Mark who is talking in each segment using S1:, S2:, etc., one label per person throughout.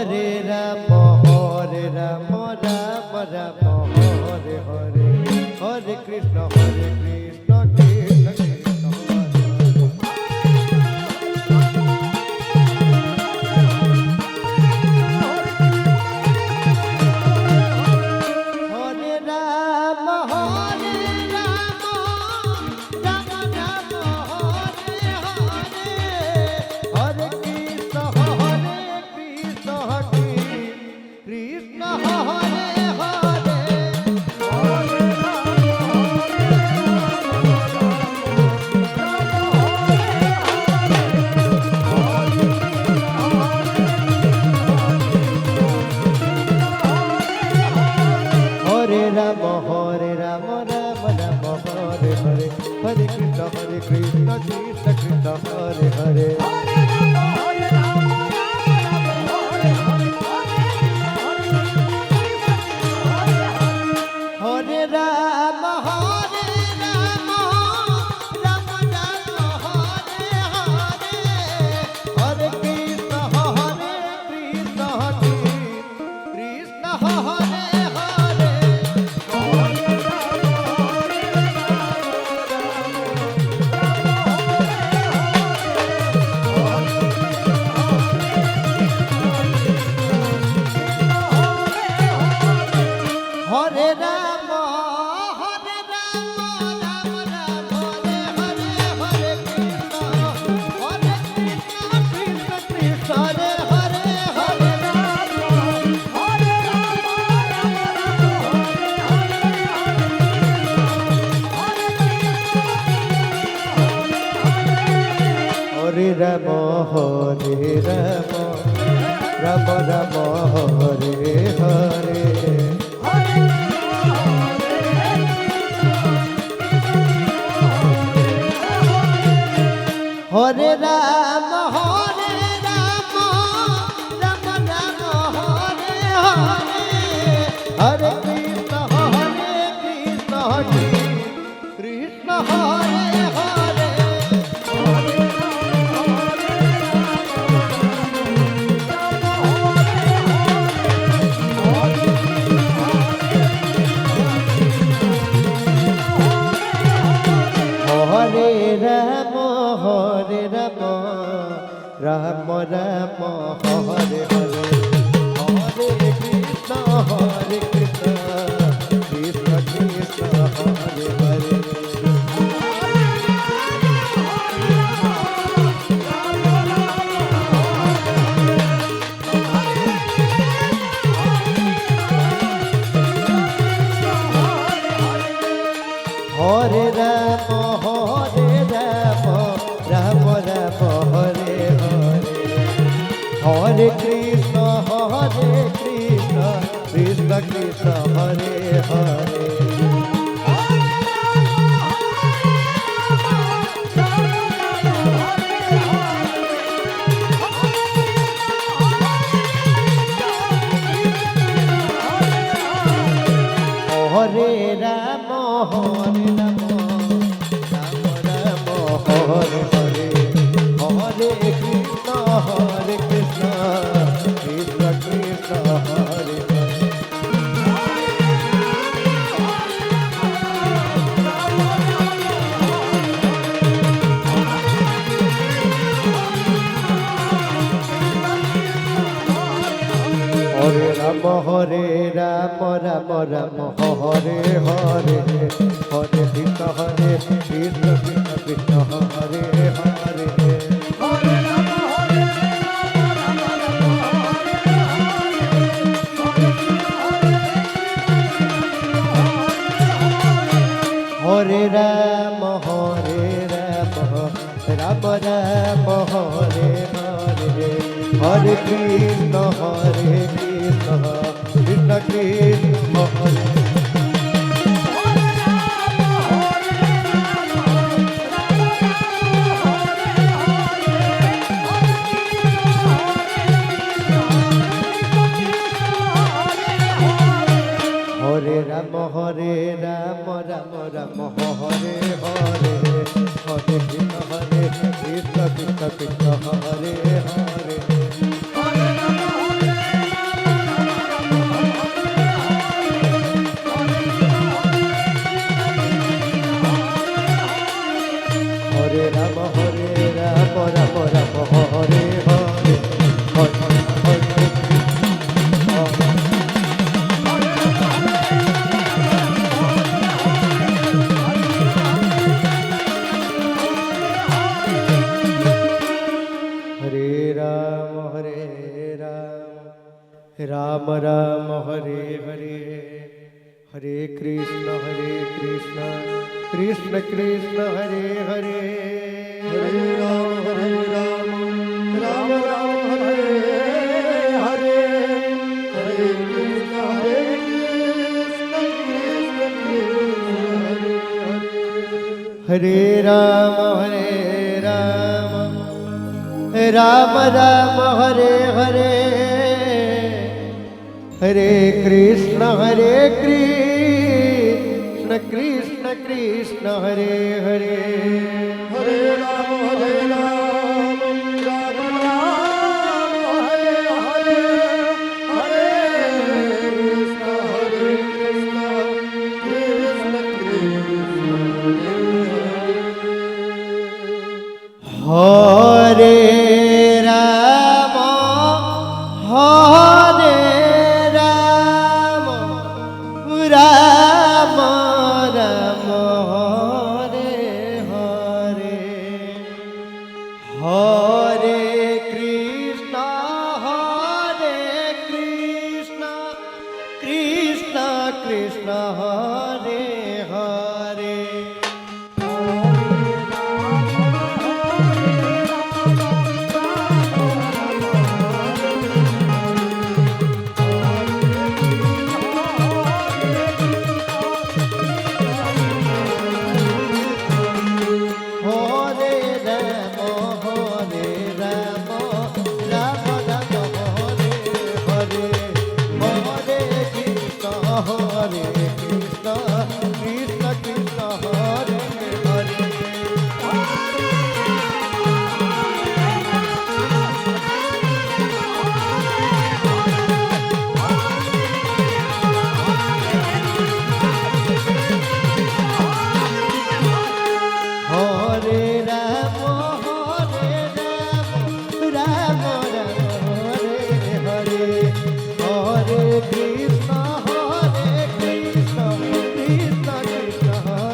S1: Hare Ram Ram Ram Hare Hare, Hare Krishna Krishna Krishna Hare Ram Hare Ram, Ram Ram Hare Hare, Hare Krishna Krishna Krishna Hare Hare. Hare Ram Ram Ram Hare Hare, Hare Krishna Krishna Krishna Hare Hare. Hare Ram Ram Ram Hare Hare, Hare Krishna Krishna Krishna Hare Hare. Hare Ram Ram Ram Hare Hare, Hare Krishna Krishna Krishna Hare Hare. Hare Ram Hare Ram Hare Ram Ram Ram Hare Hare. Hare Ram Ram Ram Hare Hare, Hare Krishna Krishna Hare Hare. Hare Ram Ram Ram Hare Hare, Hare Krishna Krishna Krishna Hare Hare. Hare Ram Ram Ram Hare Hare, Hare Krishna Krishna Krishna Hare Hare. Hare Ram Ram Hare Hare, Hare Krishna Krishna Krishna Hare Hare. Hare Ram Ram Ram Hare Hare, Hare Krishna Krishna Krishna Hare Hare. Hare Ram Ram Ram Hare Hare, Hare Krishna Krishna Krishna Hare. Hare Ram Ram Ram Hare Hare, Hare Krishna Krishna Krishna Hare Hare. Ram Ram Hare Hare Hare Krishna Krishna Krishna Hare Hare
S2: Hare Ram Ram Ram Hare Hare Hare Krishna Krishna Hare Hare
S1: Hare Ram Ram Ram Hare Hare Hare Krishna Krishna Krishna Hare Hare
S2: Hare Ram Ram Ram Hare Hare Hare Krishna Krishna Krishna
S1: Hare Ram Hare Ram Ram Ram Hare Hare Hare Krishna Krishna Krishna Hare Hare Hare Ram Ram Ram Hare Hare Hare Krishna Krishna Krishna Hare Hare Hare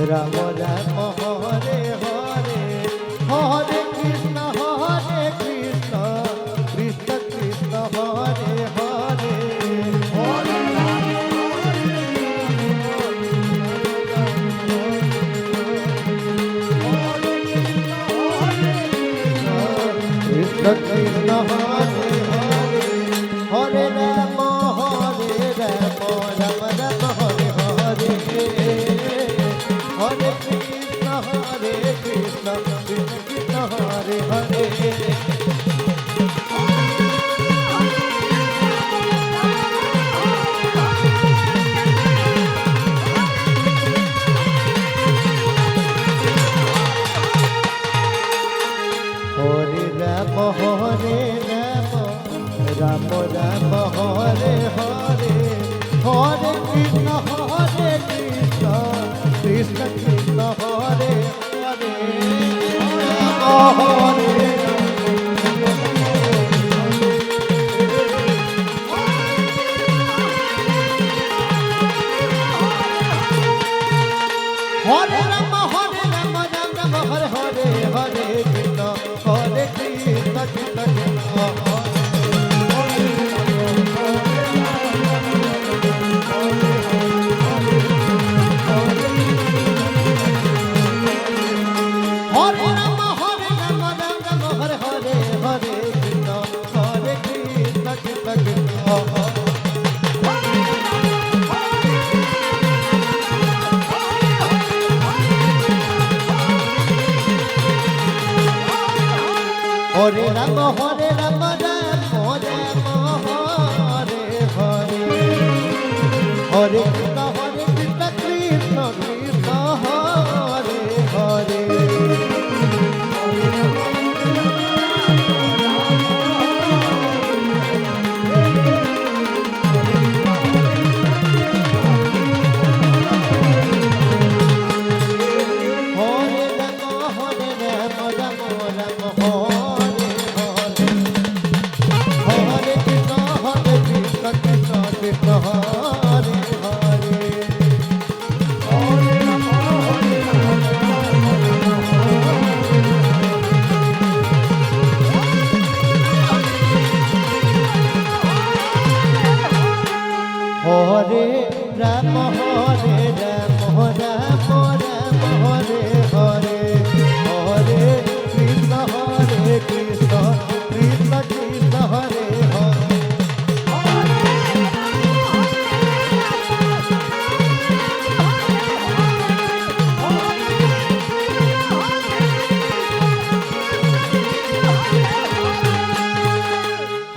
S1: Ram Ram Ram Hare Hare Hare Krishna Krishna Krishna Hare Hare Krishna Krishna Hare Hare Hare Ram Ram Ram Hare Hare Hare Krishna Krishna Krishna Hare Hare Hare Ram Ram Ram Hare Hare Hare Krishna Krishna Krishna Hare Hare Hare Hare Ram Ram Ram Hare Hare Hare Krishna Krishna Krishna Hare Ram Ram Ram Hare Hare Hare Krishna Krishna Krishna Krishna Hare Ram Ram Ram Hare Hare Hare Hare Krishna Krishna Krishna Hare Hare Hare Ram Ram Hare Hare Hare Krishna Krishna Krishna Hare Hare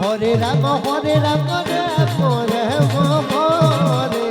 S1: Hare Ram Ram Ram Hare